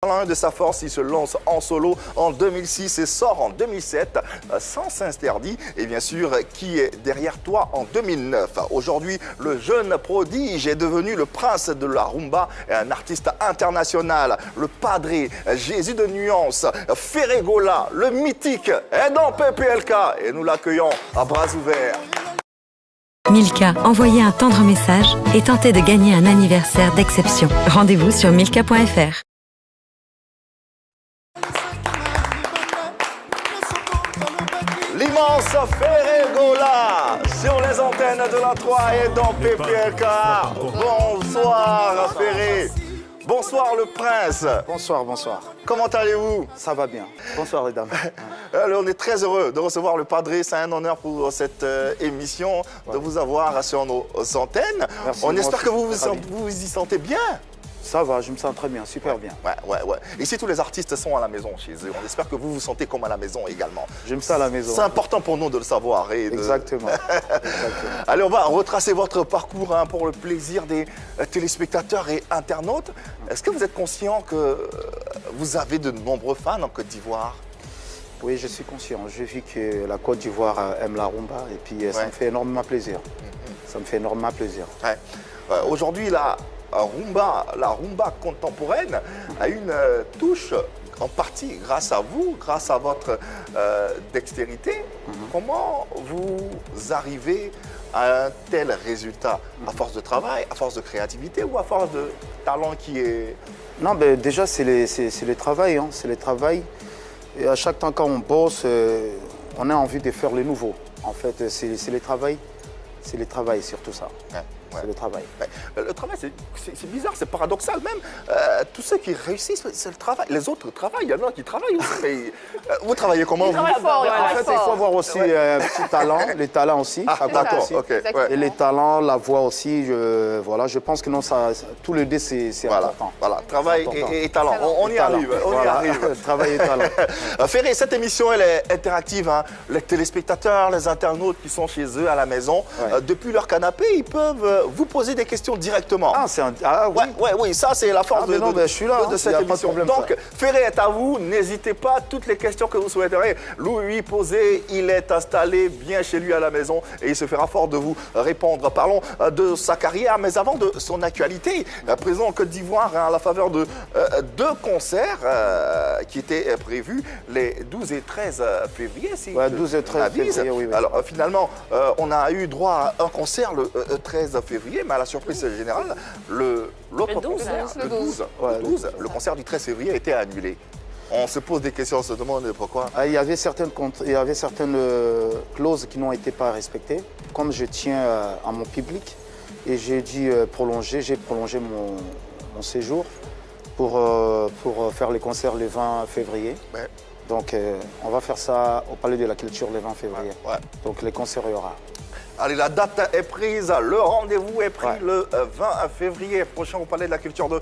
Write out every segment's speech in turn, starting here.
L'un de sa force, il se lance en solo en 2006 et sort en 2007, sans s'interdit. Et bien sûr, qui est derrière toi en 2009. Aujourd'hui, le jeune prodige est devenu le prince de la rumba et un artiste international. Le padré, Jésus de nuance, Ferré Gola, le mythique, est dans PPLK. Et nous l'accueillons à bras ouverts. Milka, envoyez un tendre message et tentez de gagner un anniversaire d'exception. Rendez-vous sur milka.fr. L'immense Ferré Gola sur les antennes de la 3 et dans PPLK. Bonsoir Ferré. Bonsoir le prince. Bonsoir, bonsoir. Comment allez-vous? Ça va bien. Bonsoir les dames. Alors, on est très heureux de recevoir le padré. C'est un honneur pour cette émission de vous avoir sur nos antennes. Merci, on espère que vous vous y sentez bien. Ça va, je me sens très bien, super bien. Ouais. Ici, tous les artistes sont à la maison chez eux. On espère que vous vous sentez comme à la maison également. J'aime ça à la maison. C'est important pour nous de le savoir. Exactement. Allez, on va retracer votre parcours pour le plaisir des téléspectateurs et internautes. Est-ce que vous êtes conscient que vous avez de nombreux fans en Côte d'Ivoire? Oui, je suis conscient. J'ai vu que la Côte d'Ivoire aime la rumba et puis ça me fait énormément plaisir. Ça me fait énormément plaisir. Ouais. Aujourd'hui, la rumba contemporaine a une touche en partie grâce à vous, grâce à votre dextérité. Comment vous arrivez à un tel résultat? À force de travail, à force de créativité ou à force de talent qui est... Non, ben, déjà, c'est le travail. Hein, c'est le travail. Et à chaque temps qu'on bosse, on a envie de faire le nouveau. En fait, c'est le travail. C'est le travail, surtout ça. C'est le travail. Le travail, c'est bizarre, c'est paradoxal même. Tous ceux qui réussissent, c'est le travail. Les autres travaillent, il y en a qui travaillent aussi. Mais vous travaillez comment? Ils travaillent fort, En fait, il faut avoir aussi un petit talent, les talents aussi. Ah, d'accord, ok. Et les talents, la voix aussi, je pense que non, tous les deux, c'est important. Voilà, travail et talent. On y arrive, on y arrive. Travail et talent. Ferré, cette émission, elle est interactive. Hein. Les téléspectateurs, les internautes qui sont chez eux à la maison, depuis leur canapé, ils peuvent vous poser des questions directement. Oui, ça c'est la force je suis là, de cette émission. Donc, Ferré est à vous, n'hésitez pas, toutes les questions que vous souhaiterez lui poser, il est installé bien chez lui à la maison et il se fera fort de vous répondre. Parlons de sa carrière, mais avant de son actualité, présent en Côte d'Ivoire à la faveur de deux concerts qui étaient prévus les 12 et 13 février. 12 et 13 février, oui. Alors finalement, on a eu droit à un concert le 13 février, mais à la surprise générale, l'autre concert, le 12, le concert du 13 février a été annulé. On se pose des questions, on se demande pourquoi. Il y avait certaines clauses qui n'ont été pas respectées. Comme je tiens à mon public et j'ai dû j'ai prolongé mon séjour pour faire les concerts le 20 février. Ouais. Donc on va faire ça au Palais de la Culture le 20 février. Donc les concerts, il y aura. Allez, la date est prise, le rendez-vous est pris le 20 février prochain au Palais de la Culture de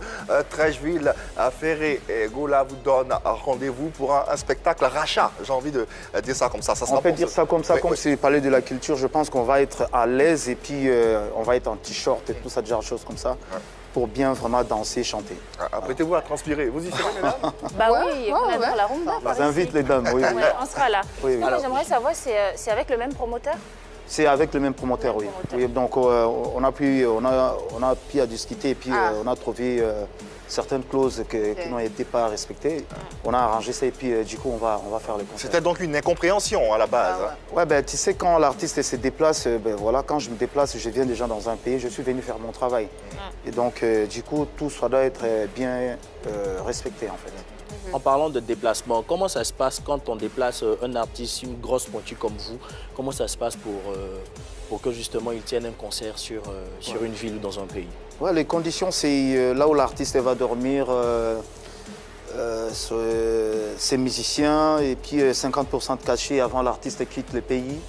Treichville. Ferré et Gola vous donnent rendez-vous pour un spectacle rachat. J'ai envie de dire ça comme ça. On peut dire ça comme ça, comme c'est le Palais de la Culture. Je pense qu'on va être à l'aise et puis on va être en t-shirt et tout ça, genre de choses comme ça. Pour bien vraiment danser, chanter. Apprêtez-vous à transpirer. Vous y serez, mesdames? Bah oui, on adore la rumba. J'invite les dames, oui. On sera là. Alors, j'aimerais savoir, c'est avec le même promoteur? C'est avec le même promoteur, oui. Donc on a pu à discuter et puis on a trouvé certaines clauses qui n'ont été pas respectées. On a arrangé ça et puis du coup on va faire le concert. C'était donc une incompréhension à la base. Tu sais, quand l'artiste se déplace, quand je me déplace, je viens déjà dans un pays, je suis venu faire mon travail. Et donc du coup tout ça doit être bien respecté en fait. En parlant de déplacement, comment ça se passe quand on déplace un artiste, une grosse pointure comme vous? Comment ça se passe pour que justement il tienne un concert sur une ville ou dans un pays? Les conditions, c'est là où l'artiste va dormir, ses musiciens et puis 50% de cachet avant l'artiste quitte le pays.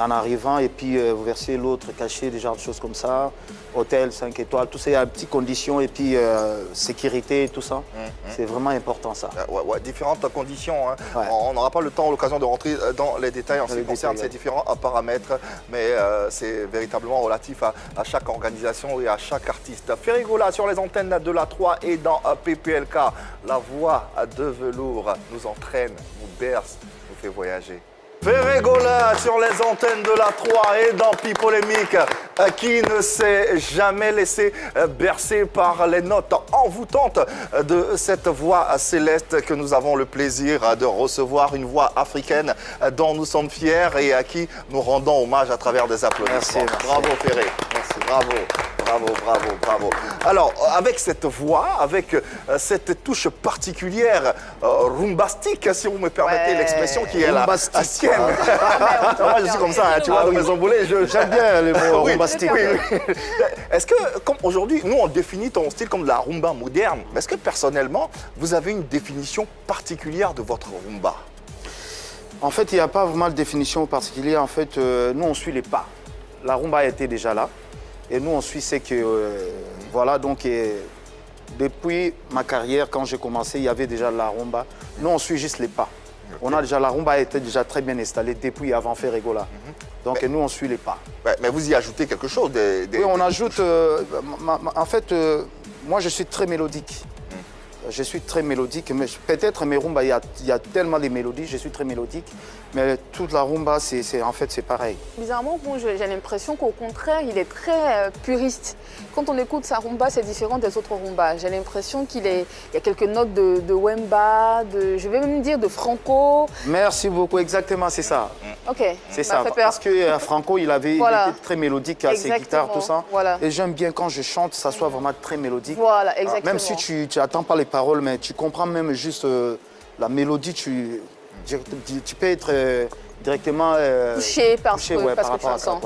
en arrivant, et puis vous versez l'autre cachet, des genres de choses comme ça, hôtel, 5 étoiles, tout ça, il y a petites conditions, et puis sécurité, tout ça. C'est vraiment important ça. Différentes conditions. Hein. Ouais. On n'aura pas le temps, l'occasion de rentrer dans les détails en ce qui concerne ces différents paramètres, mais c'est véritablement relatif à chaque organisation et à chaque artiste. Ferrigola sur les antennes de la 3 et dans PPLK, la voix de velours nous entraîne, nous berce, nous fait voyager. Ferrigola sur les antennes de la 3 et dans Pipolémique, qui ne s'est jamais laissé bercer par les notes envoûtantes de cette voix céleste que nous avons le plaisir de recevoir, une voix africaine dont nous sommes fiers et à qui nous rendons hommage à travers des applaudissements. Merci. Bravo Ferré, bravo. Bravo, bravo, bravo. Alors, avec cette voix, avec cette touche particulière, rumbastique, si vous me permettez l'expression qui est la sienne. Moi, je suis comme ça, hein, tu vois, dans mes emboulés, J'aime bien les mots oui, rumbastique. oui. Est-ce que, comme aujourd'hui, nous, on définit ton style comme de la rumba moderne, mais est-ce que, personnellement, vous avez une définition particulière de votre rumba? En fait, il n'y a pas vraiment de définition particulière. En fait, nous, on suit les pas. La rumba était déjà là. Et nous, on suit ce que... voilà, donc, depuis ma carrière, quand j'ai commencé, il y avait déjà la rumba. Nous, on suit juste les pas. On a déjà, la rumba était déjà très bien installée depuis avant Ferrigola. Donc, nous, on suit les pas. Mais vous y ajoutez quelque chose Oui, on ajoute... en fait, moi, je suis très mélodique. Je suis très mélodique, mais peut-être mes rumba, il y a tellement de mélodies, je suis très mélodique, mais toute la rumba, en fait, c'est pareil. Bizarrement, bon, j'ai l'impression qu'au contraire, il est très puriste. Quand on écoute sa rumba, c'est différent des autres rumbas. J'ai l'impression qu'il y a quelques notes de Wemba, je vais même dire de Franco. Merci beaucoup, exactement, c'est ça. Ok, c'est ça, parce que Franco, il était très mélodique à ses guitares, tout ça. Voilà. Et j'aime bien quand je chante, ça soit vraiment très mélodique. Voilà, exactement. Même si tu n'attends pas les paroles, mais tu comprends même juste la mélodie, tu peux être directement touché par ce ouais, que tu entends.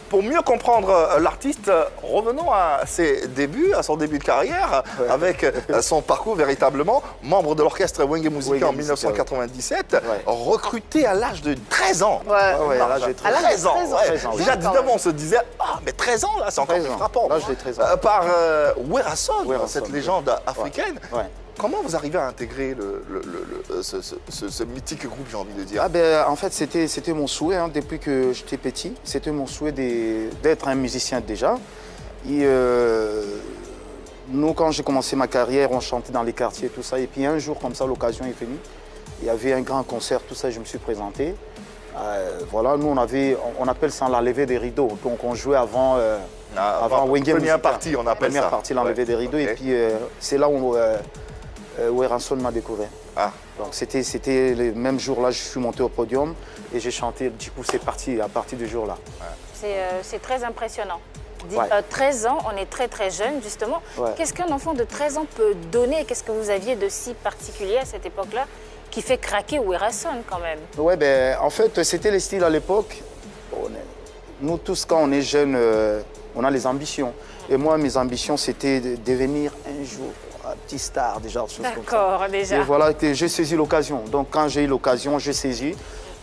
Pour mieux comprendre l'artiste, revenons à ses débuts, à son début de carrière, avec son parcours véritablement. Membre de l'orchestre Wenge Musica en 1997, recruté à l'âge de 13 ans. Ouais, à l'âge de 13 ans. Déjà, évidemment, on se disait, ah, mais 13 ans, là, c'est encore plus frappant. L'âge de 13 ans. Par Werason, cette légende africaine. Comment vous arrivez à intégrer ce mythique groupe, j'ai envie de dire? En fait, c'était mon souhait hein, depuis que j'étais petit. C'était mon souhait d'être un musicien déjà. Et, nous, quand j'ai commencé ma carrière, on chantait dans les quartiers, tout ça. Et puis un jour, comme ça, l'occasion est venue. Il y avait un grand concert, tout ça, je me suis présenté. Voilà, nous, on appelle ça la levée des rideaux. Donc, on jouait avant Wenge Musica. Première partie, on appelle ça. Première partie, l'enlever des rideaux. Okay. Et puis, c'est là où Werason m'a découvert. Donc c'était le même jour-là, je suis monté au podium et j'ai chanté. Du coup, c'est parti à partir du jour-là. C'est très impressionnant. 13 ans, on est très très jeune justement. Qu'est-ce qu'un enfant de 13 ans peut donner? Qu'est-ce que vous aviez de si particulier à cette époque-là qui fait craquer Werason quand même? Ouais, en fait, c'était le style à l'époque. Nous tous, quand on est jeunes, on a les ambitions. Et moi, mes ambitions, c'était de devenir un jour un petit star, déjà, des choses comme ça. D'accord, déjà. Et voilà, j'ai saisi l'occasion. Donc, quand j'ai eu l'occasion, j'ai saisi.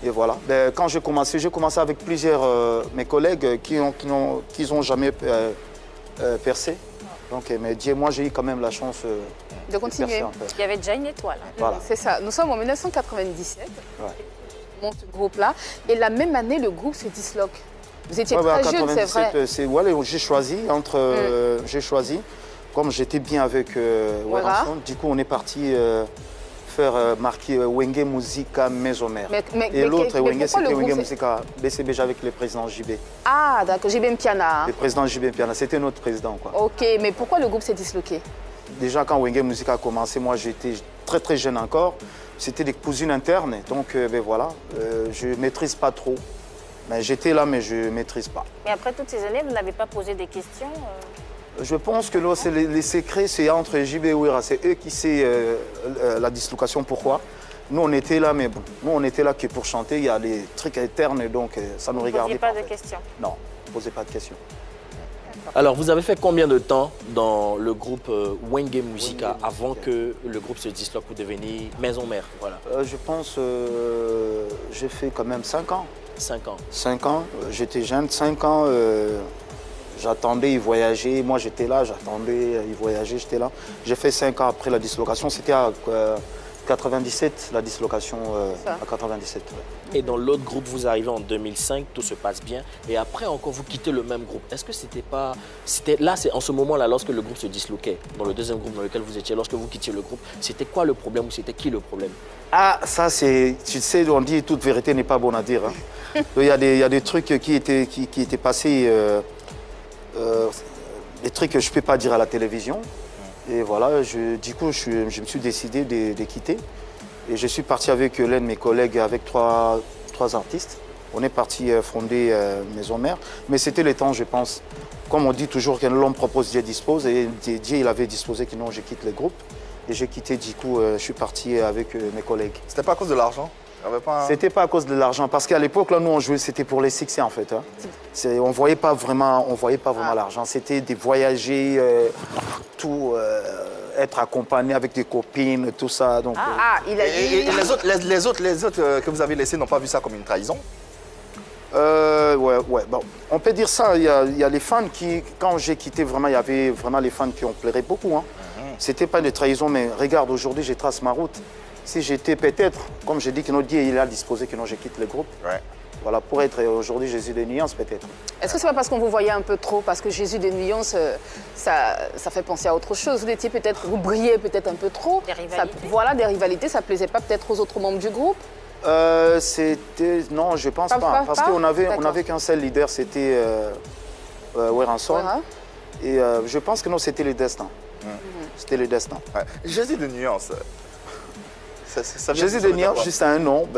Et voilà. Quand j'ai commencé avec plusieurs mes collègues qui n'ont jamais percé. Donc, mais Dieu, moi, j'ai eu quand même la chance de continuer. Percer, en fait. Il y avait déjà une étoile. Voilà. C'est ça. Nous sommes en 1997. Monte ce groupe-là. Et la même année, le groupe se disloque. Vous étiez très jeune, c'est vrai. J'ai choisi j'ai choisi. Comme j'étais bien avec Werason, du coup, on est parti faire marquer Wenge Musica Maison Mère. Et l'autre, c'était Wenge Musica BCBG avec le président JB. Ah, d'accord, JB Mpiana. Le président JB Mpiana, c'était notre président, quoi. Ok, mais pourquoi le groupe s'est disloqué? Déjà, quand Wenge Musica a commencé, moi, j'étais très, très jeune encore. C'était des cousines internes, donc, voilà, je ne maîtrise pas trop. Mais j'étais là, mais je ne maîtrise pas. Mais après toutes ces années, vous n'avez pas posé des questions Je pense que là, les secrets, c'est entre JB et Wera. C'est eux qui savent la dislocation, pourquoi. Nous, on était là, mais bon, nous, on était là que pour chanter. Il y a les trucs internes, donc ça nous regardait pas. Vous ne posiez pas de questions? Non, on ne posait pas de questions. Alors, vous avez fait combien de temps dans le groupe Wenge Musica avant que le groupe se disloque pour devenir Maison Mère? Voilà. Je pense j'ai fait quand même 5 ans. 5 ans. 5 ans, j'étais jeune. 5 ans, j'attendais, ils voyageaient. Moi, j'étais là, j'attendais, ils voyageaient, j'étais là. J'ai fait 5 ans après la dislocation. C'était à 97, la dislocation à 97. Ouais. Et dans l'autre groupe, vous arrivez en 2005, tout se passe bien. Et après, encore, vous quittez le même groupe. Est-ce que c'était pas... Là, c'est en ce moment-là, lorsque le groupe se disloquait, dans le deuxième groupe dans lequel vous étiez, lorsque vous quittiez le groupe, c'était quoi le problème ou c'était qui le problème? Ah, ça, c'est... Tu sais, on dit toute vérité n'est pas bonne à dire. Hein. Il y a des trucs qui étaient passés... des trucs que je ne peux pas dire à la télévision. Et voilà, du coup, je me suis décidé de quitter. Et je suis parti avec l'un de mes collègues, avec trois artistes. On est parti fonder Maison Mère. Mais c'était le temps, je pense. Comme on dit toujours, que l'homme propose, Dieu dispose. Et Dieu, il avait disposé que non, je quitte le groupe. Et j'ai quitté, du coup, je suis parti avec mes collègues. C'était pas à cause de l'argent? C'était pas à cause de l'argent, parce qu'à l'époque, là, nous, on jouait, c'était pour les succès, en fait. Hein. On voyait pas vraiment l'argent. C'était des voyager, tout, être accompagné avec des copines, tout ça. Donc, il a dit... Et les autres que vous avez laissés n'ont pas vu ça comme une trahison? Ouais. Bon, on peut dire ça. Il y a les fans qui, quand j'ai quitté, vraiment, il y avait vraiment les fans qui ont pleuré beaucoup. Hein. C'était pas une trahison, mais regarde, aujourd'hui, je trace ma route. Si j'étais peut-être, comme j'ai dit que notre Dieu, il a disposé que non, je quitte le groupe. Ouais. Voilà, pour être aujourd'hui Jésus des nuances, peut-être. Est-ce que c'est pas parce qu'on vous voyait un peu trop? Parce que Jésus des nuances, ça fait penser à autre chose. Vous étiez peut-être, vous brillez peut-être un peu trop. Des rivalités. Voilà, des rivalités, ça plaisait pas peut-être aux autres membres du groupe? Non, je pense pas. Parce qu'on avait qu'un seul leader, c'était Weranson. Et je pense que non, c'était le destin. C'était le destin. Ouais. Jésus des nuances. Jésus des nuances, juste un nom,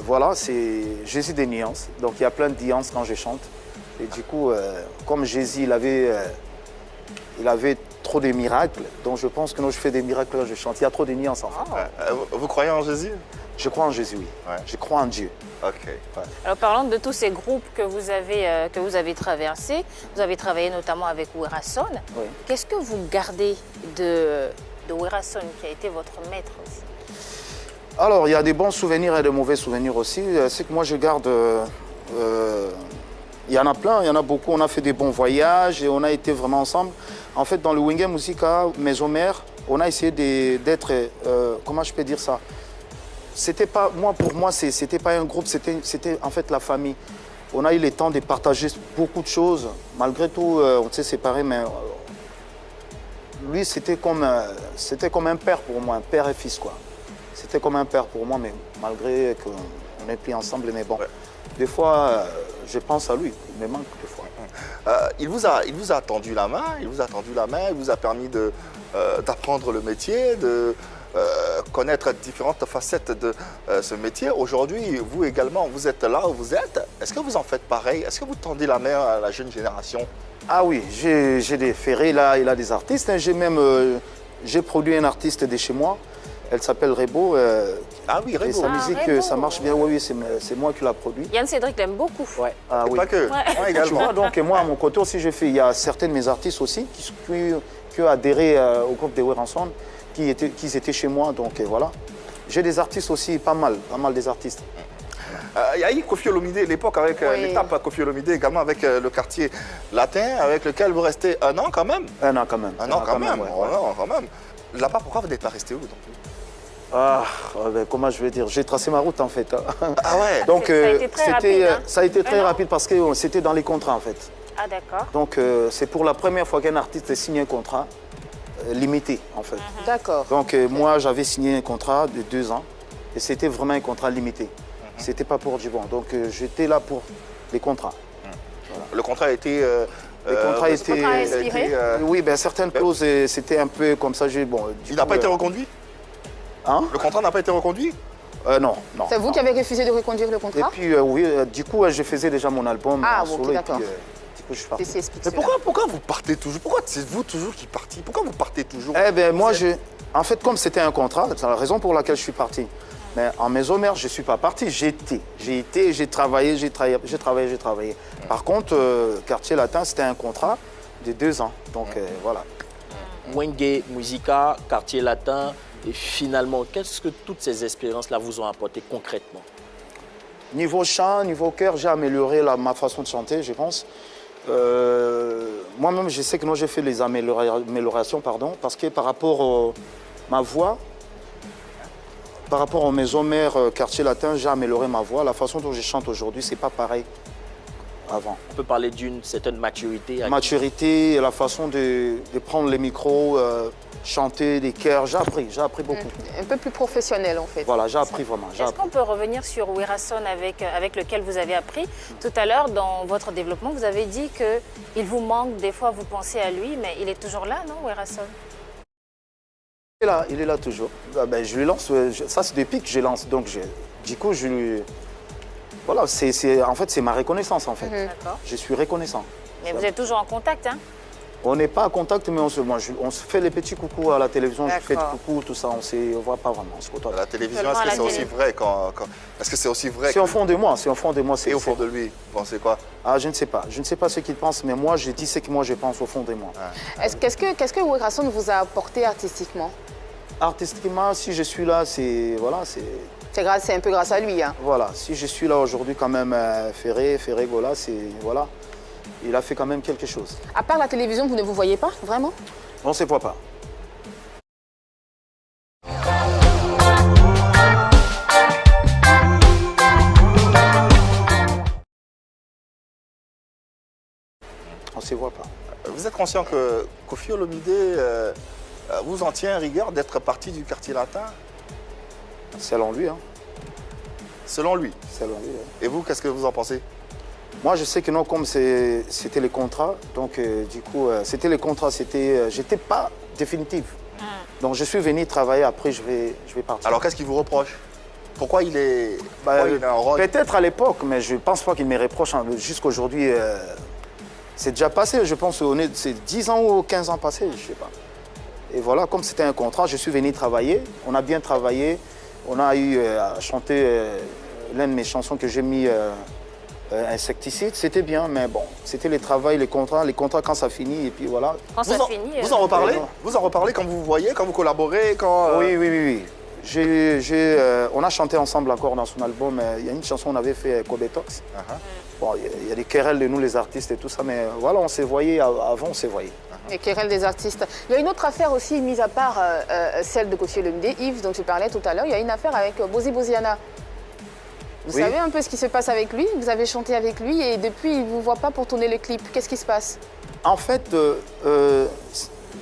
voilà, c'est Jésus des nuances. Donc il y a plein de nuances quand je chante. Et du coup, comme Jésus, il avait trop de miracles, donc je pense que non, je fais des miracles quand je chante. Il y a trop de nuances en fait. Vous croyez en Jésus? Je crois en Jésus, oui. Ouais. Je crois en Dieu. Ok. Ouais. Alors parlant de tous ces groupes que vous avez traversés, vous avez travaillé notamment avec Weranson. Oui. Qu'est-ce que vous gardez de Weranson qui a été votre maître aussi? Alors, il y a des bons souvenirs et de mauvais souvenirs aussi. C'est que moi, je garde... il y en a plein, il y en a beaucoup. On a fait des bons voyages et on a été vraiment ensemble. En fait, dans le Wenge Musica Maison Mère, on a essayé d'être... comment je peux dire ça? C'était pas... Pour moi, c'était pas un groupe, c'était en fait la famille. On a eu le temps de partager beaucoup de choses. Malgré tout, on s'est séparés, mais... lui, c'était comme un père pour moi, un père et fils, quoi. C'était comme un père pour moi, mais malgré qu'on n'est plus ensemble, mais bon. Ouais. Des fois, je pense à lui, il me manque des fois. Il vous a tendu la main, il vous a permis d'apprendre le métier, de connaître différentes facettes de ce métier. Aujourd'hui, vous également, vous êtes là où vous êtes. Est-ce que vous en faites pareil? Est-ce que vous tendez la main à la jeune génération? Ah oui, j'ai des ferrés, là, il a des artistes. J'ai produit un artiste de chez moi. Elle s'appelle Rebo. Ah oui, Rebo. Et sa musique, Rebo. Ça marche bien. Oui, c'est moi qui l'a produit. Yann Cédric l'aime beaucoup. Ouais. Ah, oui. Pas que. Ouais. Également. Tu vois, donc moi, à mon côté aussi, il y a certains de mes artistes aussi qui ont adhéré au groupe de Weranson, qui étaient chez moi. Donc voilà. J'ai des artistes aussi, pas mal des artistes. Il y a eu Koffi Olomide à l'époque, avec l'étape Koffi Olomide, également avec le quartier latin, avec lequel vous restez un an quand même. Un an quand même. Un an quand même. Là-bas, pourquoi vous n'êtes pas resté où donc? Comment je vais dire? J'ai tracé ma route en fait. Ah ouais. Donc ça a été très rapide parce que c'était dans les contrats en fait. Ah d'accord. Donc c'est pour la première fois qu'un artiste signe un contrat limité en fait. D'accord. Donc moi j'avais signé un contrat de 2 ans et c'était vraiment un contrat limité. C'était pas pour du bon. Donc j'étais là pour les contrats. Voilà. Le contrat a été... le contrat était... oui, certaines clauses, c'était un peu comme ça. Il n'a pas été reconduit? Hein? Le contrat n'a pas été reconduit? Non. C'est vous qui avez refusé de reconduire le contrat? Et puis, oui, du coup, je faisais déjà mon album solo. D'accord. Du coup, je suis parti. Mais pourquoi vous partez toujours? Pourquoi c'est vous toujours qui partez? Pourquoi vous partez toujours? Moi, en fait, comme c'était un contrat, c'est la raison pour laquelle je suis parti. Mais en Maison Mère, je ne suis pas parti. J'ai travaillé. Par contre, Quartier Latin, c'était un contrat de 2 ans. Donc, voilà. Wenge Musica, Quartier Latin, et finalement, qu'est-ce que toutes ces expériences-là vous ont apporté concrètement? Niveau chant, niveau cœur, j'ai amélioré ma façon de chanter, je pense. Moi-même, je sais que j'ai fait les améliorations, parce que par rapport à ma voix, par rapport aux maisons mères quartier latin, j'ai amélioré ma voix. La façon dont je chante aujourd'hui, c'est pas pareil avant. On peut parler d'une certaine maturité. Maturité, la façon de prendre les micros, chanter, les chœurs, j'ai appris beaucoup. Un peu plus professionnel en fait. Voilà, j'ai appris vraiment. Est-ce qu'on peut revenir sur Werason avec lequel vous avez appris? Tout à l'heure, dans votre développement, vous avez dit qu'il vous manque, des fois vous pensez à lui, mais il est toujours là, non, Werason? Il est là toujours. Je lui lance, ça c'est depuis que je lance, donc du coup je lui... Voilà, en fait c'est ma reconnaissance en fait. Je suis reconnaissant. Mais vous êtes toujours en contact, hein? On n'est pas en contact, mais on se fait les petits coucous à la télévision, je fais des coucous, tout ça, on ne voit pas vraiment. À la télévision, est-ce que c'est aussi vrai Est-ce que c'est aussi vrai? C'est au fond de moi, Et au fond de lui, vous pensez quoi? Je ne sais pas. Je ne sais pas ce qu'il pense, mais moi, je dis ce que moi je pense au fond de moi. Qu'est-ce que Werason vous a apporté artistiquement? Artistiquement, si je suis là, c'est... Voilà, c'est un peu grâce à lui, hein? Voilà, si je suis là aujourd'hui quand même, Ferré Gola, c'est... Voilà. Il a fait quand même quelque chose. À part la télévision, vous ne vous voyez pas, vraiment? On ne se voit pas. On ne se voit pas. Vous êtes conscient que Koffi Olomidé vous en tient rigueur d'être parti du quartier latin? Selon lui, hein. Selon lui? Selon lui, hein. Et vous, qu'est-ce que vous en pensez? Moi, je sais que non, comme c'était les contrats, donc du coup, c'était les contrats, j'étais pas définitive. Donc je suis venu travailler, après je vais partir. Alors qu'est-ce qu'il vous reproche? Pourquoi il est en rôle? Peut-être à l'époque, mais je ne pense pas qu'il me reproche. Jusqu'à aujourd'hui, c'est déjà passé, je pense, c'est 10 ans ou 15 ans passés, je ne sais pas. Et voilà, comme c'était un contrat, je suis venu travailler, on a bien travaillé, on a eu à chanter l'une de mes chansons que j'ai mis... Insecticide, c'était bien, mais bon, c'était les travaux, les contrats quand ça finit, et puis voilà. Vous en reparlez? Vous en reparlez quand vous voyez, quand vous collaborez, quand... Oui. On a chanté ensemble encore dans son album, il y a une chanson qu'on avait fait, Kobetox. Bon, il y a des querelles de nous les artistes et tout ça, mais voilà, on s'est voyés, avant on s'est voyés. Les querelles des artistes. Il y a une autre affaire aussi, mise à part celle de Koffi Olomidé, Yves, dont tu parlais tout à l'heure, il y a une affaire avec Bozi Boziana. Vous savez un peu ce qui se passe avec lui? Vous avez chanté avec lui et depuis, il ne vous voit pas pour tourner le clip. Qu'est-ce qui se passe? En fait,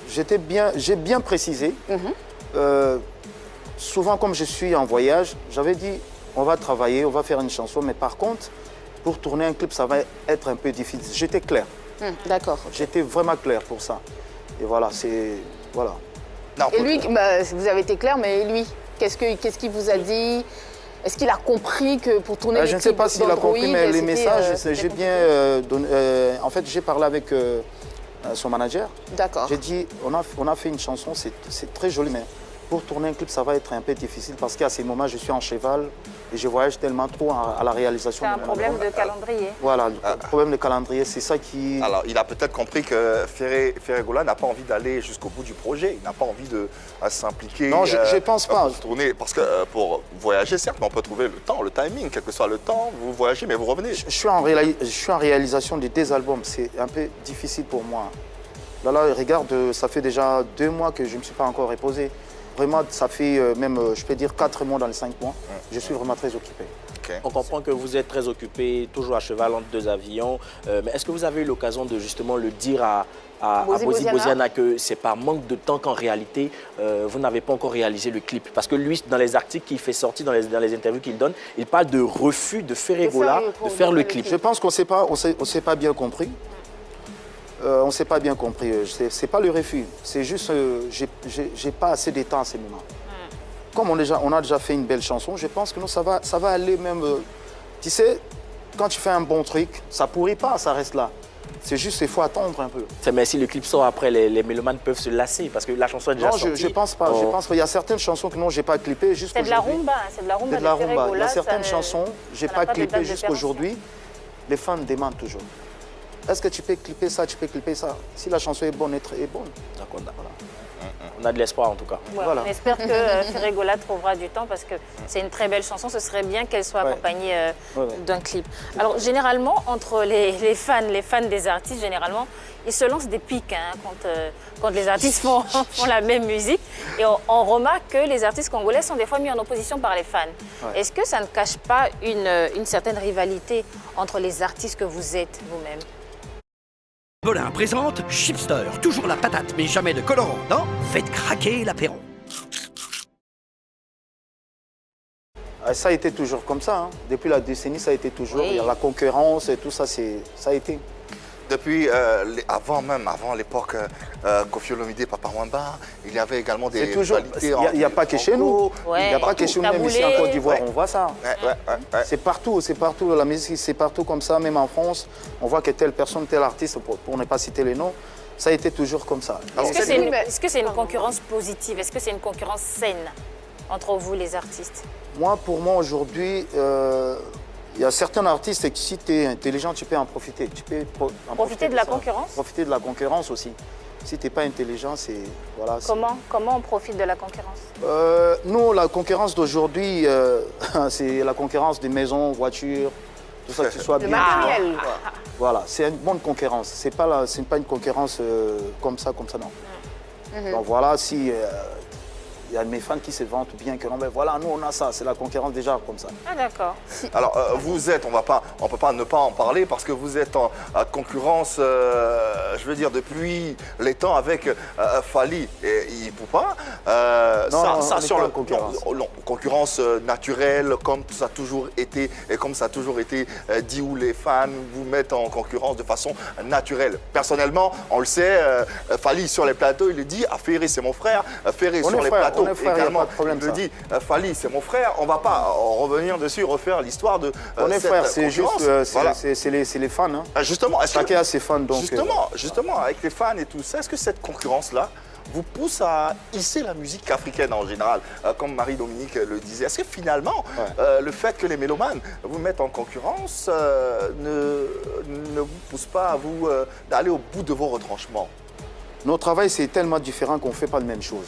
j'ai bien précisé. Souvent, comme je suis en voyage, j'avais dit, on va travailler, on va faire une chanson, mais par contre, pour tourner un clip, ça va être un peu difficile. J'étais clair. D'accord. J'étais vraiment clair pour ça. Et voilà, c'est... Voilà. Non, et lui, vous avez été clair, mais lui, qu'est-ce qu'il vous a dit? Est-ce qu'il a compris que pour tourner le clip, je ne sais pas s'il a compris, mais les messages, j'ai bien donné... en fait, j'ai parlé avec son manager. D'accord. J'ai dit, on a fait une chanson, c'est très joli, mais pour tourner un clip, ça va être un peu difficile parce qu'à ces moments, je suis en cheval et je voyage tellement trop à la réalisation. C'est un problème de calendrier. Voilà, le problème de calendrier, c'est ça qui... Alors, il a peut-être compris que Ferré Gola n'a pas envie d'aller jusqu'au bout du projet. Il n'a pas envie de s'impliquer. Non, je ne pense pas. Pour tourner, parce que pour voyager, certes, on peut trouver le temps, le timing, quel que soit le temps. Vous voyagez, mais vous revenez. Je suis en réalisation de 2 albums. C'est un peu difficile pour moi. Là, regarde, ça fait déjà 2 mois que je ne me suis pas encore reposé. Vraiment, ça fait même, je peux dire, 4 mois dans les 5 mois. Je suis vraiment très occupé. Okay. On comprend que vous êtes très occupé, toujours à cheval entre 2 avions. Mais est-ce que vous avez eu l'occasion de justement le dire à Bozi Boziana que c'est par manque de temps qu'en réalité, vous n'avez pas encore réalisé le clip? Parce que lui, dans les articles qu'il fait sortir, dans les interviews qu'il donne, il parle de refus de Ferré Gola de faire le clip. Je pense qu'on ne s'est pas bien compris. On ne s'est pas bien compris. C'est pas le refus. C'est juste j'ai pas assez de temps à ces moments. Comme on a déjà fait une belle chanson, je pense que nous, ça va aller même... tu sais, quand tu fais un bon truc, ça pourrit pas, ça reste là. C'est juste qu'il faut attendre un peu. Mais si le clip sort après, les mélomanes peuvent se lasser parce que la chanson est déjà sortie. Non, je pense pas. Je pense qu'il y a certaines chansons que non, j'ai pas clippées jusqu'aujourd'hui. C'est de la rumba, c'est de la rumba. C'est de la rumba. Il y a certaines chansons, j'ai pas clippées jusqu'aujourd'hui. Les fans demandent toujours. Est-ce que tu peux clipper ça, tu peux clipper ça? Si la chanson est bonne, est bonne. D'accord. On a de l'espoir en tout cas. Ouais, voilà. On espère que Ferregola trouvera du temps parce que c'est une très belle chanson. Ce serait bien qu'elle soit accompagnée d'un clip. Alors généralement, entre les fans des artistes, généralement, ils se lancent des piques quand les artistes font la même musique. Et on remarque que les artistes congolais sont des fois mis en opposition par les fans. Ouais. Est-ce que ça ne cache pas une certaine rivalité entre les artistes que vous êtes vous-même? Bolin présente Chipster, toujours la patate mais jamais de colorant dans Faites craquer l'apéron. Ça a été toujours comme ça, hein. Depuis la décennie, ça a été toujours, il y a la concurrence et tout ça, ça a été. Depuis, avant l'époque Koffi Olomide, Papa Wemba, il y avait également des rivalités. Il n'y a pas que chez nous, il n'y a pas que chez nous, même ici en Côte d'Ivoire, on voit ça. C'est partout, la musique, c'est partout comme ça, même en France, on voit que telle personne, tel artiste, pour ne pas citer les noms, ça a été toujours comme ça. Est-ce que c'est une concurrence positive? Est-ce que c'est une concurrence saine entre vous, les artistes? Pour moi, aujourd'hui, il y a certains artistes qui, si tu es intelligent, tu peux en profiter. Tu peux profiter de la concurrence? Profiter de la concurrence aussi. Si tu n'es pas intelligent, c'est... Voilà, comment on profite de la concurrence? Nous, la concurrence d'aujourd'hui, c'est la concurrence des maisons, voitures, tout ça, que tu sois bien. Matériel. Voilà, c'est une bonne concurrence. Ce n'est pas une concurrence comme ça, non. Donc voilà, si... il y a mes fans qui se vantent bien que non, mais voilà, nous on a ça, c'est la concurrence déjà comme ça. Ah d'accord. Alors vous êtes, on peut pas ne pas en parler parce que vous êtes en concurrence, je veux dire, depuis les temps avec Fally et Ipupa. Concurrence naturelle, comme ça a toujours été et comme ça a toujours été dit, où les fans vous mettent en concurrence de façon naturelle. Personnellement, on le sait, Fally sur les plateaux, il le dit, Ferry c'est mon frère, Ferry sur les plateaux. Également, je dis, Fally, c'est mon frère, on ne va pas revenir dessus, refaire l'histoire de on est frères, c'est juste, c'est les fans. Hein. Justement, chacun a ses fans. Donc, justement, avec les fans et tout ça, est-ce que cette concurrence-là vous pousse à hisser la musique africaine en général, comme Marie-Dominique le disait? Est-ce que finalement, le fait que les mélomanes vous mettent en concurrence ne vous pousse pas à vous d'aller au bout de vos retranchements? Notre travail, c'est tellement différent qu'on ne fait pas la même chose.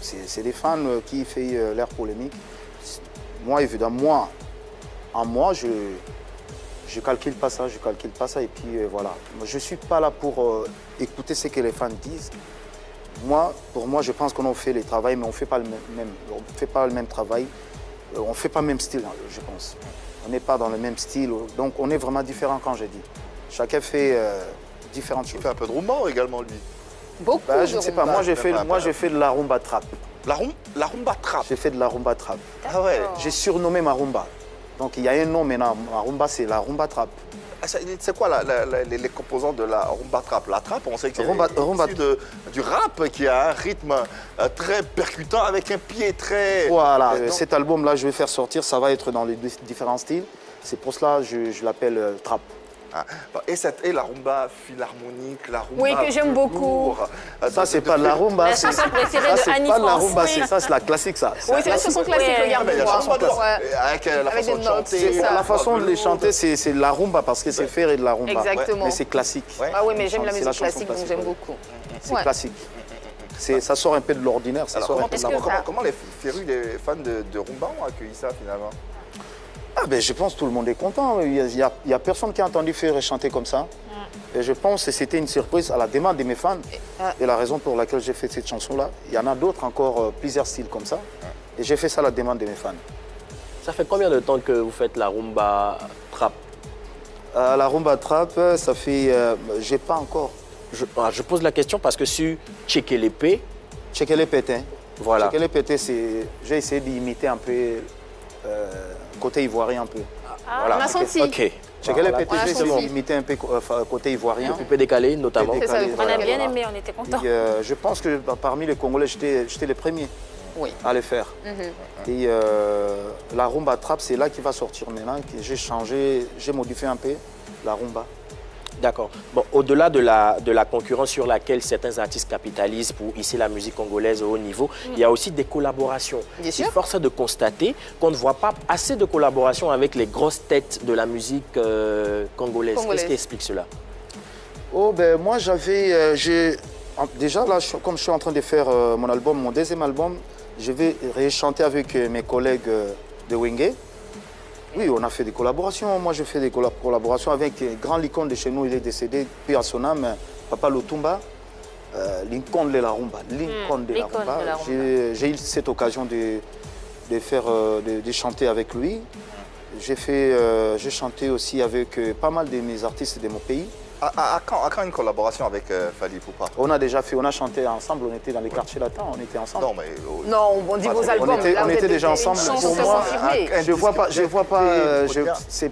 C'est les fans qui font l'air polémique. Moi, évidemment, je calcule pas ça, et puis voilà. Je ne suis pas là pour écouter ce que les fans disent. Pour moi, je pense qu'on a fait le travail, mais on ne fait pas le même travail. On ne fait pas le même style, je pense. On n'est pas dans le même style, donc on est vraiment différents quand je dis. Chacun fait différentes choses. Il fait un peu de rumba également, lui. Beaucoup je ne sais pas, moi j'ai fait de la rumba trap. La rumba trap? J'ai fait de la rumba trap. Ah ouais? J'ai surnommé ma rumba. Donc il y a un nom maintenant, ma rumba c'est la rumba trap. C'est quoi les composants de la rumba trap? La trap, on sait que c'est issu du rap qui a un rythme très percutant avec un pied très... Voilà, cet album-là je vais faire sortir, ça va être dans les différents styles. C'est pour cela que je l'appelle trap. Et la rumba philharmonique, la rumba... Oui, que j'aime beaucoup. Ça, c'est pas de la rumba. La chanson préférée de Annie France. C'est pas de la rumba, oui. c'est la classique, ça. Oui, c'est la chanson classique, regarde-moi. Avec la façon de chanter. La façon de les chanter, c'est de la rumba, parce que c'est faire et de la rumba. Exactement. Mais c'est classique. Ah oui, mais j'aime la musique classique, donc j'aime beaucoup. C'est classique. Ça sort un peu de l'ordinaire. Comment les férus, les fans de rumba ont accueilli ça, finalement? Je pense que tout le monde est content. Il n'y a personne qui a entendu faire chanter comme ça. Et je pense que c'était une surprise à la demande de mes fans. Et la raison pour laquelle j'ai fait cette chanson-là, il y en a d'autres encore, plusieurs styles comme ça. Et j'ai fait ça à la demande de mes fans. Ça fait combien de temps que vous faites la rumba trap? La rumba trap, ça fait... j'ai pas encore. Je pose la question parce que sur Tchéké-Lépé... Tchéké-Lépé, voilà. Tchéké-Lépé, j'ai essayé d'imiter un peu... côté ivoirien un peu. Voilà. On a senti. Ok. Tchéké-Lépé, j'ai essayé d'imiter un peu côté ivoirien. Un peu décalé, notamment. C'est ça, on a bien aimé, on était contents. Je pense que parmi les Congolais, j'étais le premier à le faire. Et la rumba trap, c'est là qui va sortir maintenant. J'ai changé, j'ai modifié un peu la rumba. D'accord. Bon, au-delà de la concurrence sur laquelle certains artistes capitalisent pour hisser la musique congolaise au haut niveau, il y a aussi des collaborations. Bien sûr. Force est de constater qu'on ne voit pas assez de collaborations avec les grosses têtes de la musique congolaise. Qu'est-ce qui explique cela? Moi, Déjà, là, comme je suis en train de faire mon album, mon deuxième album, je vais réchanter avec mes collègues de Wenge. Oui, on a fait des collaborations. Moi, je fais des collaborations avec un grand Lincoln de chez nous. Il est décédé, puis à son âme, Papa Lutumba. Lincoln de la Rumba. Lincoln de la Rumba. J'ai eu cette occasion de chanter avec lui. J'ai chanté aussi avec pas mal de mes artistes de mon pays. À quand une collaboration avec Fally Ipupa? On a déjà fait, on a chanté ensemble, on était dans les quartiers latins, on était ensemble. Non, mais... Non, on dit vos albums. On était déjà ensemble. Pour moi, je vois pas,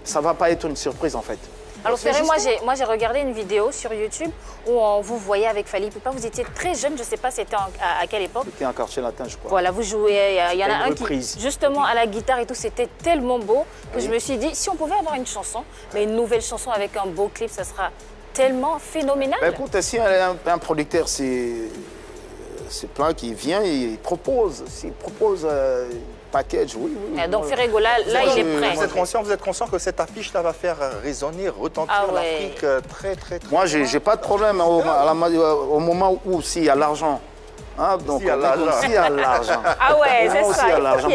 ça va pas être une surprise en fait. Alors Ferré, moi j'ai regardé une vidéo sur YouTube où vous voyez avec Fally Ipupa, vous étiez très jeune, je ne sais pas c'était à quelle époque. C'était un quartier latin je crois. Voilà, vous jouez, il y en a un qui, justement à la guitare et tout, c'était tellement beau que je me suis dit, si on pouvait avoir une chanson, mais une nouvelle chanson avec un beau clip, ça sera tellement phénoménal. Ben écoute, si un producteur c'est plein qui vient et il propose, s'il propose package, oui. Donc Ferrego, là il est prêt. Vous êtes conscient que cette affiche-là va faire résonner, retentir l'Afrique très. Moi, j'ai pas de problème au moment où s'il y a l'argent. Ah, donc, s'il y a l'argent. Ah ouais, c'est ça. S'il y a l'argent,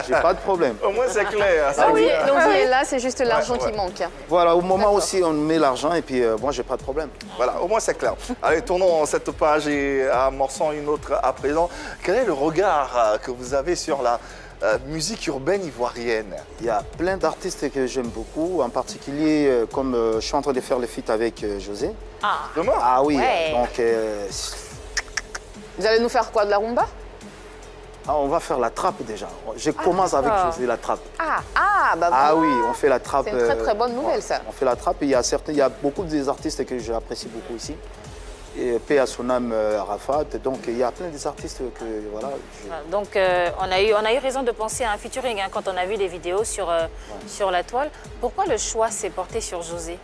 j'ai pas de problème. Au moins, c'est clair. Ah oui, donc là, c'est juste l'argent qui manque. Voilà, au moment où on met l'argent, et puis moi, j'ai pas de problème. Voilà, au moins, c'est clair. Allez, tournons cette page et amorçons une autre à présent. Quel est le regard que vous avez sur la musique urbaine ivoirienne? Il y a plein d'artistes que j'aime beaucoup, en particulier comme je suis en train de faire le feat avec José. Ah, ah oui, ouais. Donc... Vous allez nous faire quoi, de la rumba? On va faire la trappe déjà. Je commence avec José la trappe. Bah oui, on fait la trappe. C'est une très bonne nouvelle ça. On fait la trappe et il y a beaucoup d'artistes que j'apprécie beaucoup ici. Et paix à son âme Arafat. Donc il y a plein d'artistes que voilà. Donc on a eu raison de penser à un featuring quand on a vu les vidéos sur la toile. Pourquoi le choix s'est porté sur José?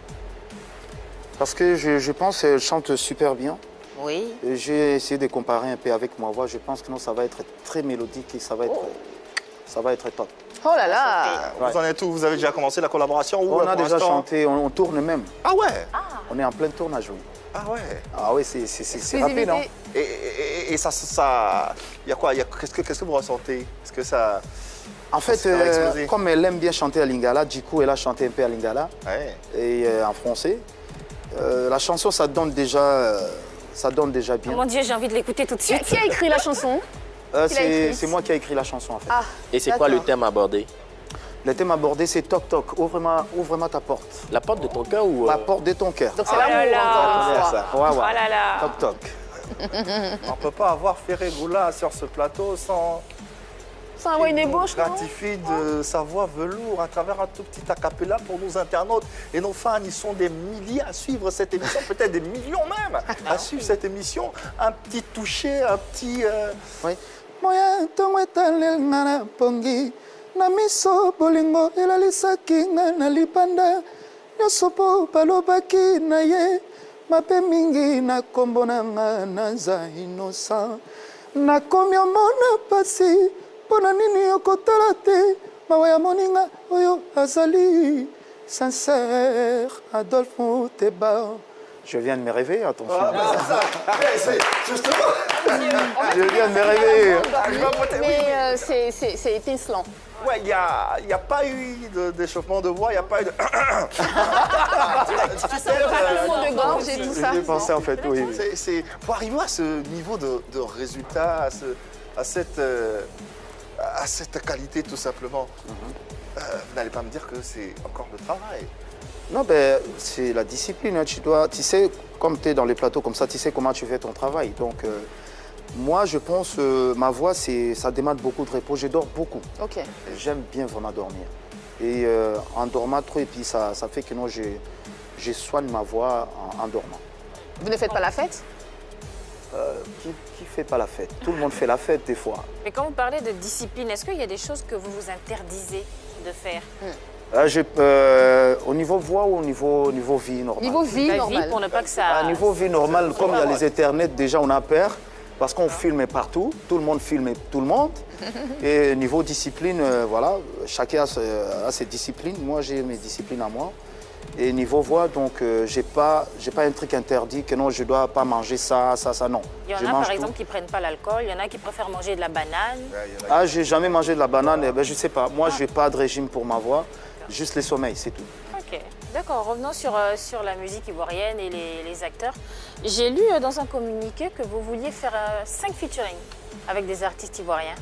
Parce que je pense qu'elle chante super bien. Oui. J'ai essayé de comparer un peu avec ma voix. Je pense que non, ça va être très mélodique et ça va être top. Oh là là. Vous en êtes où? Vous avez déjà commencé la collaboration? On a déjà chanté, on tourne même. Ah ouais? On est en plein tournage, oui. Ah ouais? Ah oui, c'est rapide, hein? Et ça, il y a quoi? Qu'est-ce que vous ressentez? Est-ce que ça... En fait, comme elle aime bien chanter à Lingala, du coup, elle a chanté un peu à Lingala et en français. La chanson, ça donne déjà bien. Oh mon Dieu, j'ai envie de l'écouter tout de suite. Qui a écrit la chanson? C'est moi qui ai écrit la chanson, en fait. Et c'est quoi le thème abordé? Le thème abordé, c'est toc toc, ouvre-moi ta porte. La porte de ton cœur ou... La porte de ton cœur. Donc c'est l'amour, encore une fois. Oh là là. Toc toc. On ne peut pas avoir Ferré Goula sur ce plateau sans une ébauche, non? gratifie de sa voix velours à travers un tout petit acapella pour nos internautes. Et nos fans, ils sont des milliers à suivre cette émission, peut-être des millions même, à suivre cette émission. Un petit toucher, un petit... Oui. Moya tongwetalel ngana pongi na miso bolingo elalisaki nga na libanda nyonso po balobaki na ye mabe mingi na kombo na nga naza innocent nakomi omona pasi mpo na nini okotala te mawa ya moninga oyo azali sincère Adolphe Mouteba. Je viens de me réveiller, attention. Justement. Je viens de me réveiller. Mais c'est étincelant. Ouais, il n'y a pas eu d'échauffement de voix, il n'y a pas eu de... de gorge et tout ça. J'ai pensé en fait, oui. Pour arriver à ce niveau de résultat, à cette qualité tout simplement, vous n'allez pas me dire que c'est encore le travail. Non, c'est la discipline. Tu sais, comme tu es dans les plateaux comme ça, tu sais comment tu fais ton travail. Donc, moi, je pense ma voix, ça demande beaucoup de repos. Je dors beaucoup. Ok. J'aime bien vraiment dormir. Et en dormant trop, et puis ça fait que non, je soigne ma voix en dormant. Vous ne faites pas la fête? Qui fait pas la fête? Tout le monde fait la fête des fois. Mais quand vous parlez de discipline, est-ce qu'il y a des choses que vous vous interdisez de faire? Au niveau voix ou au niveau vie normale? Niveau vie normale. Pour ne pas que ça... niveau vie normale, comme il y a les internets, déjà on a peur. Parce qu'on filme partout, tout le monde filme tout le monde. Et niveau discipline, voilà, chacun a ses disciplines. Moi, j'ai mes disciplines à moi. Et niveau voix, donc, j'ai pas un truc interdit que non, je dois pas manger ça, non. Il y en a par exemple qui prennent pas l'alcool, il y en a qui préfèrent manger de la banane. Ah, j'ai jamais mangé de la banane, eh ben, je sais pas. Moi, j'ai pas de régime pour ma voix, juste les sommeils, c'est tout. Ok, d'accord. Revenons sur la musique ivoirienne et les acteurs. J'ai lu dans un communiqué que vous vouliez faire 5 featuring avec des artistes ivoiriens.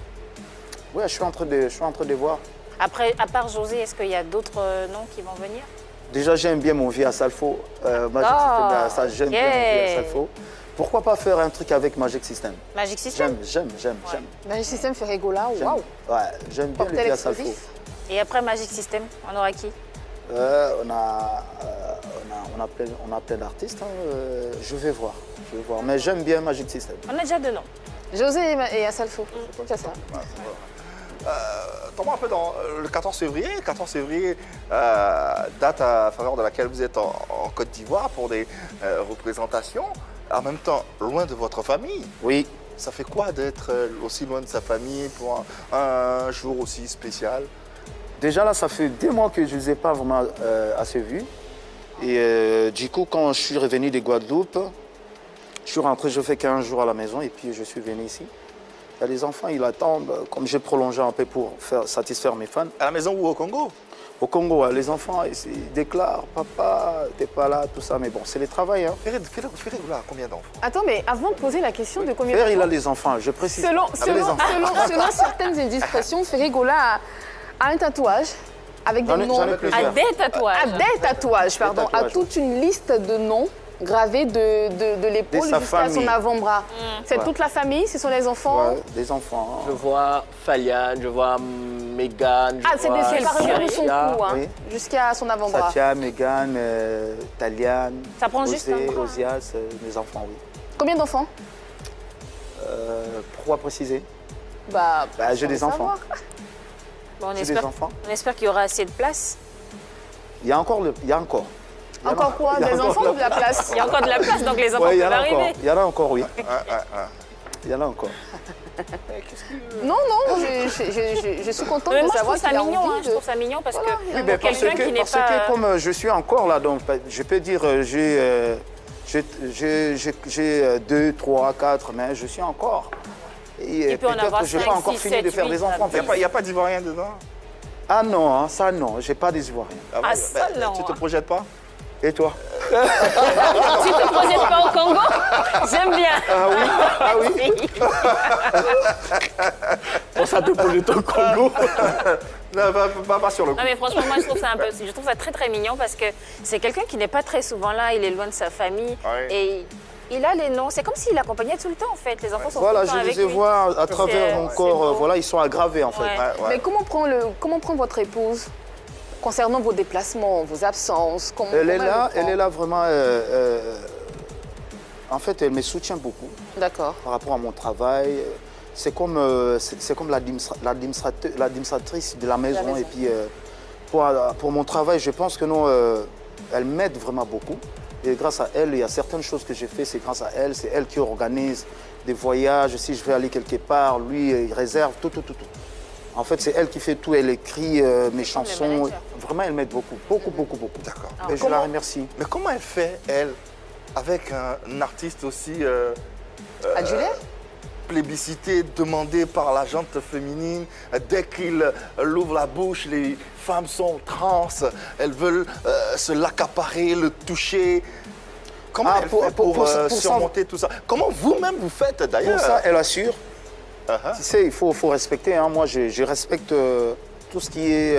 Oui, je suis en train de voir. Après, à part José, est-ce qu'il y a d'autres noms qui vont venir? Déjà, j'aime bien mon vieux Assalfo. J'aime bien mon vieux Assalfo. Pourquoi pas faire un truc avec Magic System? Magic System? J'aime. Magic System fait rigola, waouh. Ouais, j'aime bien le vieux Assalfo. Et après Magic System, on aura qui? On a plein d'artistes. Hein. Je vais voir. Mais j'aime bien Magic System. On a déjà 2 noms. José et Assalfo, c'est ça. Tombons un peu dans le 14 février. 14 février, date à faveur de laquelle vous êtes en Côte d'Ivoire pour des représentations. En même temps, loin de votre famille. Oui. Ça fait quoi d'être aussi loin de sa famille pour un jour aussi spécial? Déjà là, ça fait 2 mois que je ne les ai pas vraiment assez vus. Et du coup, quand je suis revenu de Guadeloupe, je suis rentré, je fais 15 jours à la maison et puis je suis venu ici. Il y a les enfants, ils attendent, comme j'ai prolongé un peu pour satisfaire mes fans. À la maison ou au Congo? Au Congo, les enfants, ils déclarent, papa, t'es pas là, tout ça. Mais bon, c'est le travail. Hein. Ferregoula, combien d'enfants? Attends, mais avant de poser la question de combien d'enfants? d'enfants... il a des enfants, je précise. Selon certaines indiscrétions, Ferregoula a un tatouage avec des noms. À des tatouages. À toute une liste de noms gravés de l'épaule jusqu'à son avant-bras. C'est toute la famille, ce sont les enfants? Ouais, des enfants. Je vois Faliane, je vois Mégane. Ah, c'est des séparés de son cou, hein, oui. Jusqu'à son avant-bras. Satia, Mégane, Taliane, ça prend juste Osias, mes enfants, oui. Combien d'enfants? Pourquoi préciser? J'ai des enfants. Bon, on espère qu'il y aura assez de place. Il y a encore. Encore quoi? Des enfants ou de la place? Il y a encore de la place, donc les enfants peuvent arriver. Il y en a encore, oui. Il y en a encore. Non, je suis contente de savoir qu'il a envie. Je trouve ça mignon parce que quelqu'un qui n'est pas... Comme je suis encore là, donc je peux dire j'ai 2, 3, 4, mais je suis encore. Et peut-être que je n'ai pas encore fini de faire des enfants. Il n'y a pas d'Ivoirien dedans? Ah non, ça non, j'ai pas des Ivoiriens. Ah ça non. Tu te projettes pas? Et toi? Tu te projettes pas au Congo? J'aime bien. Ah oui? On ça te projette au Congo? Non, pas sur le coup. Non mais franchement, moi je trouve ça très très mignon parce que c'est quelqu'un qui n'est pas très souvent là, il est loin de sa famille. Et il a les noms, c'est comme s'il accompagnait tout le temps en fait. Les enfants sont tout le temps avec lui. Voilà, je les vois à travers mon corps, voilà, ils sont aggravés en fait. Mais comment prend votre épouse concernant vos déplacements, vos absences? Elle est là vraiment. En fait, elle me soutient beaucoup. D'accord. Par rapport à mon travail. C'est comme l'administratrice de la maison. Et puis, pour mon travail, je pense que non, elle m'aide vraiment beaucoup. Et grâce à elle, il y a certaines choses que j'ai fait, c'est grâce à elle. C'est elle qui organise des voyages. Si je vais aller quelque part, lui, il réserve tout. En fait, c'est elle qui fait tout. Elle écrit mes chansons. Vraiment, elle m'aide beaucoup. D'accord. Et je la remercie. Mais comment elle fait, elle, avec un artiste aussi adulé, plébiscité, demandé par la gente féminine? Dès qu'il ouvre la bouche, les femmes sont trans, elles veulent se l'accaparer, le toucher. Comment elle fait pour surmonter tout ça? Comment vous-même vous faites d'ailleurs? Pour ça, elle assure. Tu sais, il faut respecter. Hein. Moi, je respecte tout ce qui est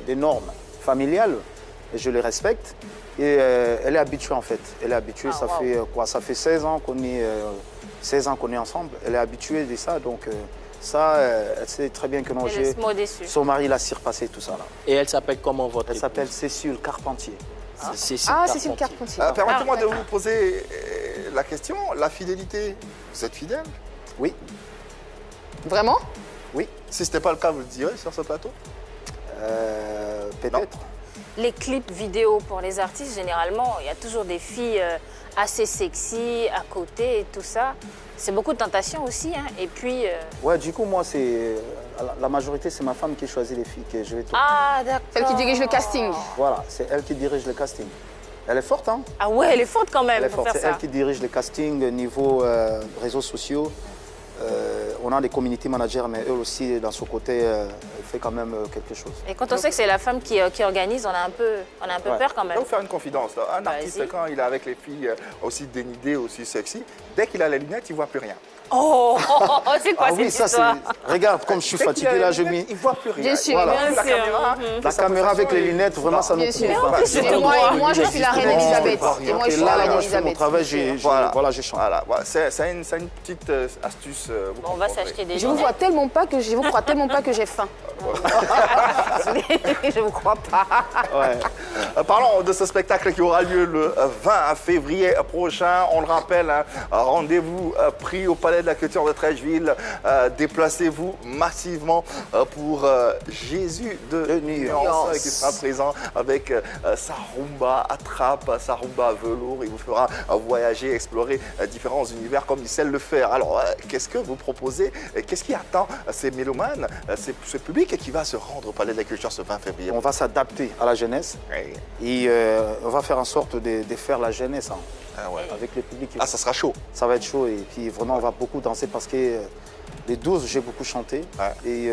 des normes familiales. Et je les respecte. Et elle est habituée, en fait. Elle est habituée. Fait quoi? Ça fait 16 ans qu'on est ensemble. Elle est habituée de ça. Donc, elle sait très bien que non, son mari l'a surpassé, tout ça. Là. Et elle s'appelle comment votre épouse? Elle s'appelle Cécile Carpentier. Cécile Carpentier. Permettez-moi de vous poser la question. La fidélité, vous êtes fidèle? Oui. Vraiment? Oui. Si ce n'était pas le cas, vous le direz sur ce plateau? Peut-être. Les clips vidéo pour les artistes, généralement, il y a toujours des filles assez sexy à côté et tout ça. C'est beaucoup de tentations aussi, hein. Et puis... Ouais, du coup, moi, c'est la majorité, c'est ma femme qui choisit les filles que je vais tourner. Ah, d'accord. Celle qui dirige le casting. Voilà, c'est elle qui dirige le casting. Elle est forte, hein? Ah ouais, elle est forte quand même Elle est pour forte. faire C'est ça. elle qui dirige le casting niveau réseaux sociaux. On a des community managers, mais eux aussi, dans son côté, elle fait quand même quelque chose. Et quand on sait que c'est la femme qui organise, on a un peu peur quand Je même. vais vous faire une confidence. Là. Un artiste, quand il est avec les filles aussi dénudées, aussi sexy, dès qu'il a les lunettes, il ne voit plus rien. Oh, c'est quoi Ah cette oui, ça histoire? c'est... Regarde, comme je suis Dès qu'il a fatigué, les là, je lunettes, mets... il ne voit plus rien. Bien sûr, Voilà. bien La sûr. caméra, La caméra avec les lunettes, vraiment, ça nous Bien sûr. couvre pas. Et moi, je suis la reine Elisabeth. Et moi, je suis la reine Là, je fais mon Elisabeth. travail, j'ai changé. Voilà. C'est une petite astuce. Vous Bon, on va comprendrez. s'acheter des Je vous lunettes. vois tellement pas que je vous crois tellement pas que j'ai faim. Je vous crois pas. Ouais. Parlons de ce spectacle qui aura lieu le 20 février prochain. On le rappelle, hein, rendez-vous pris au Palais de la Culture de Trècheville. Déplacez-vous massivement pour Jésus de Nuance qui sera présent avec sa rumba attrape, sa rumba velours. Il vous fera voyager, explorer différents univers comme il sait le faire. Alors, qu'est-ce que vous proposez? Qu'est-ce qui attend ces mélomanes, ce public qui va se rendre au Palais de la Culture ce 20 février? On va s'adapter à la jeunesse Oui. et on va faire en sorte de faire la jeunesse hein, Ah ouais. avec le public. Ah, ça sera chaud. Ça va être chaud et puis vraiment on va beaucoup danser parce que les 12 j'ai beaucoup chanté et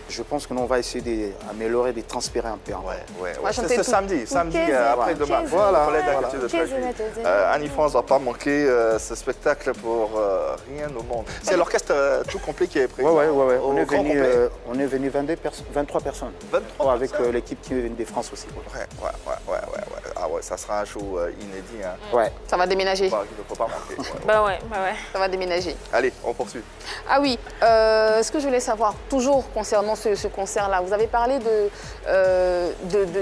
je pense que nous on va essayer d'améliorer, de transpirer un peu. Hein. Ouais. va C'est chanter ce tout. samedi Jésus, après-demain. Jésus, Voilà, au Palais de la voilà. Culture de Jésus, Trècheville. Jésus. Annie France ne va pas manquer ce spectacle pour rien au monde. C'est l'orchestre tout complet qui est présent. Ouais. Au grand complet. On est venu 23 personnes. 23 Ouais, avec personnes. l'équipe qui est venue de France aussi. Ouais. Ah ouais, ça sera un show inédit. Hein. Ouais. Ça va déménager. Il ne faut pas manquer. Ouais. Bah ouais. Ça va déménager. Allez, on poursuit. Ah oui, ce que je voulais savoir, toujours concernant ce concert-là, vous avez parlé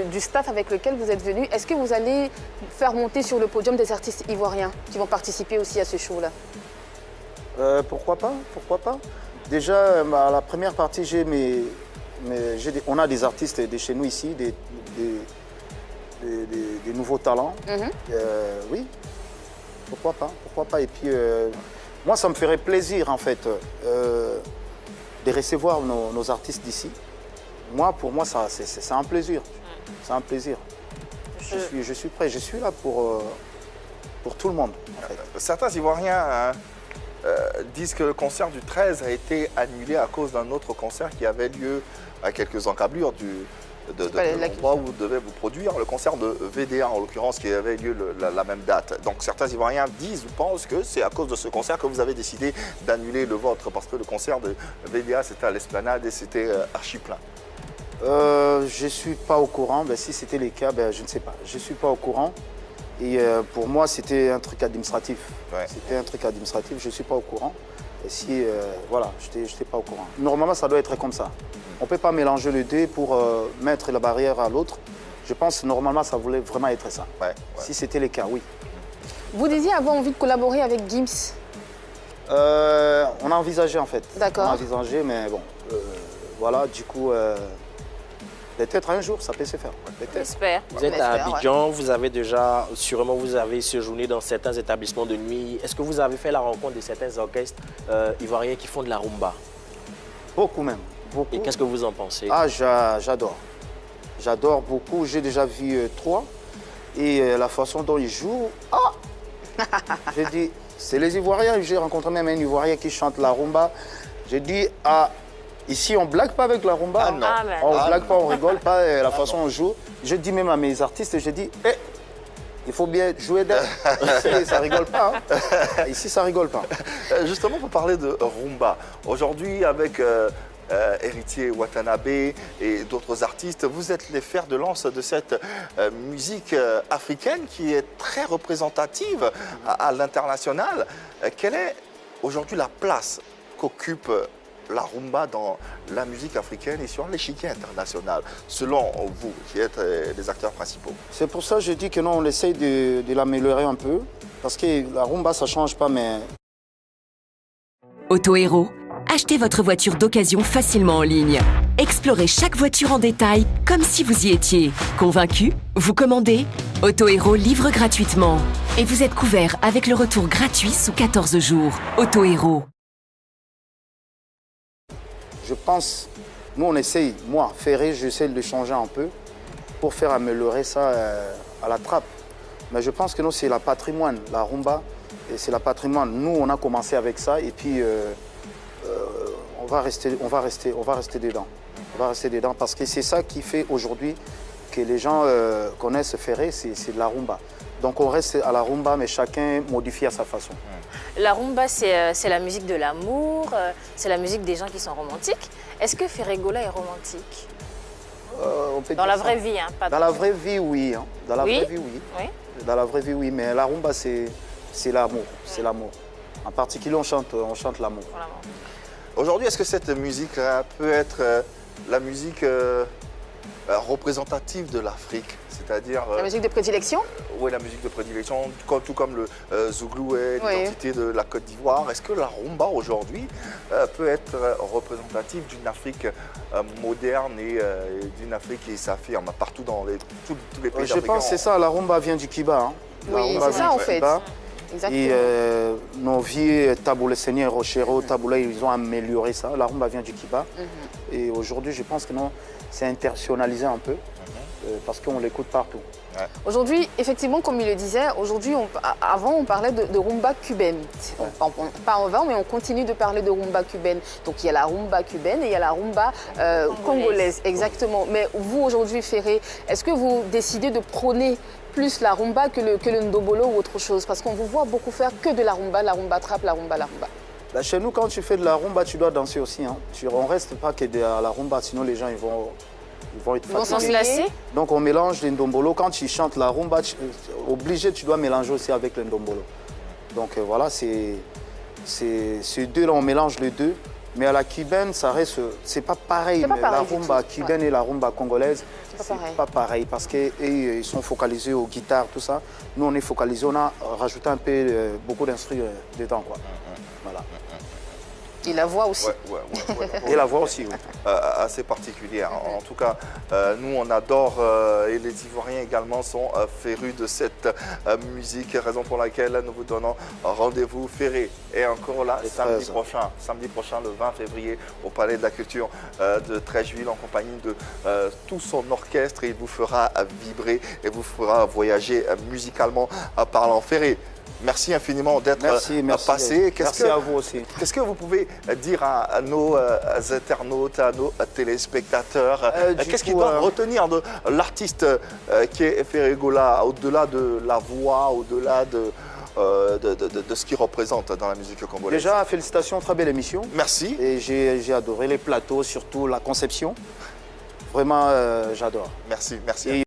du staff avec lequel vous êtes venu. Est-ce que vous allez faire monter sur le podium des artistes ivoiriens qui vont participer aussi à ce show-là? Pourquoi pas? Déjà, à la première partie, on a des artistes de chez nous ici, des nouveaux talents. Oui, pourquoi pas. Et puis, moi, ça me ferait plaisir, en fait, de recevoir nos artistes d'ici. Pour moi, c'est un plaisir. C'est un plaisir. Je suis prêt, je suis là pour tout le monde, en fait. Certains Ivoiriens disent que le concert du 13 a été annulé à cause d'un autre concert qui avait lieu à quelques encablures de l'endroit où vous devez vous produire, le concert de VDA en l'occurrence qui avait lieu la même date. Donc certains Ivoiriens disent ou pensent que c'est à cause de ce concert que vous avez décidé d'annuler le vôtre parce que le concert de VDA c'était à l'Esplanade et c'était archi plein. Je ne suis pas au courant. Si c'était le cas, je ne sais pas. Je ne suis pas au courant. Et pour moi, c'était un truc administratif. Ouais. C'était un truc administratif, je ne suis pas au courant. Et si, voilà, je n'étais pas au courant. Normalement, ça doit être comme ça. On ne peut pas mélanger les deux pour mettre la barrière à l'autre. Je pense que normalement, ça voulait vraiment être ça. Ouais. Si c'était le cas, oui. Vous disiez avoir envie de collaborer avec Gims. On a envisagé en fait. D'accord. On a envisagé, mais bon, voilà, du coup, peut-être un jour, ça peut se faire. Peut-être. J'espère. Vous êtes à Abidjan, vous avez déjà, sûrement vous avez séjourné dans certains établissements de nuit. Est-ce que vous avez fait la rencontre de certains orchestres ivoiriens qui font de la rumba? Beaucoup même, beaucoup. Et qu'est-ce que vous en pensez? Ah, j'adore. J'adore beaucoup, j'ai déjà vu 3. Et la façon dont ils jouent, j'ai dit, c'est les Ivoiriens. J'ai rencontré même un Ivoirien qui chante la rumba. J'ai dit, ici on ne blague pas avec la rumba. Ah non. On ne blague pas, on ne rigole pas, la façon dont on joue. Je dis même à mes artistes, je dis, il faut bien jouer d'elle. Ici, ça rigole pas. Hein. Ici, ça rigole pas. Justement, pour parler de rumba, aujourd'hui avec Héritier Watanabe et d'autres artistes, vous êtes les fers de lance de cette musique africaine qui est très représentative à l'international. Quelle est aujourd'hui la place qu'occupe la rumba dans la musique africaine et sur l'échiquier international, selon vous, qui êtes les acteurs principaux? C'est pour ça que je dis que non, on essaye de l'améliorer un peu. Parce que la rumba, ça ne change pas, mais... Autohéros, achetez votre voiture d'occasion facilement en ligne. Explorez chaque voiture en détail, comme si vous y étiez. Convaincu? Vous commandez? Autohéros livre gratuitement. Et vous êtes couvert avec le retour gratuit sous 14 jours. Auto-Héros. Je pense, nous on essaye, moi, Ferré, j'essaie de le changer un peu pour faire améliorer ça à la trappe. Mais je pense que nous, c'est la patrimoine, la rumba, et c'est la patrimoine. Nous, on a commencé avec ça et puis on va rester dedans. On va rester dedans parce que c'est ça qui fait aujourd'hui que les gens connaissent Ferré, c'est de la rumba. Donc on reste à la rumba, mais chacun modifie à sa façon. La rumba, c'est la musique de l'amour, c'est la musique des gens qui sont romantiques. Est-ce que Ferregola est romantique? Dans la vraie vie, hein, pas dans la vraie vie, oui. Hein. Dans la vraie vie, oui. Oui. Dans la vraie vie, oui. Mais la rumba, c'est l'amour. C'est l'amour. En particulier, on chante l'amour. Aujourd'hui, est-ce que cette musique peut être la musique représentative de l'Afrique? C'est-à-dire... la musique de prédilection? Oui, la musique de prédilection, tout comme le Zouglou est l'identité de la Côte d'Ivoire. Est-ce que la rumba aujourd'hui peut être représentative d'une Afrique moderne et d'une Afrique qui s'affirme partout dans tous les pays Je pense que c'est ça, la rumba vient du Kiba. Hein. Oui, c'est ça en fait. Exactement. Et nos vieux Taboulé Seigneur, Rochero, Taboulé, ils ont amélioré ça. La rumba vient du Kiba. Et aujourd'hui, je pense que non, c'est internationalisé un peu. Parce qu'on l'écoute partout. Ouais. Aujourd'hui, effectivement, comme il le disait, aujourd'hui, avant on parlait de rumba cubaine. Pas en vain, mais on continue de parler de rumba cubaine. Donc il y a la rumba cubaine et il y a la rumba congolaise. Exactement. Mais vous, aujourd'hui, Ferré, est-ce que vous décidez de prôner plus la rumba que le ndobolo ou autre chose? Parce qu'on vous voit beaucoup faire que de la rumba trap, la rumba. Bah, chez nous, quand tu fais de la rumba, tu dois danser aussi. Hein. On ne reste pas que de la rumba, sinon les gens ils vont être fatigués. Donc on mélange les ndombolo. Quand tu chantes la rumba, obligé, tu dois mélanger aussi avec le ndombolo. Donc voilà, c'est ces deux-là, on mélange les deux. Mais à la cubaine, ça reste, c'est pas pareil. La rumba cubaine et la rumba congolaise, c'est pas pareil parce qu'ils sont focalisés aux guitares, tout ça. Nous, on est focalisés, on a rajouté un peu beaucoup d'instruments dedans, quoi. Voilà. Et la voix aussi. Et la voix aussi, oui. Assez particulière. En tout cas, nous, on adore, et les Ivoiriens également sont férus de cette musique, raison pour laquelle nous vous donnons rendez-vous Ferré. Et encore là, samedi prochain, le 20 février, au Palais de la Culture de Treichville, en compagnie de tout son orchestre. Et il vous fera vibrer et vous fera voyager musicalement parlant. Ferré, merci infiniment d'être passé. Merci à vous aussi. Qu'est-ce que vous pouvez dire à nos internautes, à nos téléspectateurs? Qu'est-ce qu'ils doivent retenir de l'artiste qui est Ferregola, au-delà de la voix, au-delà de ce qu'il représente dans la musique congolaise? Déjà, félicitations, très belle émission. Merci. Et j'ai adoré les plateaux, surtout la conception. Vraiment, j'adore. Merci.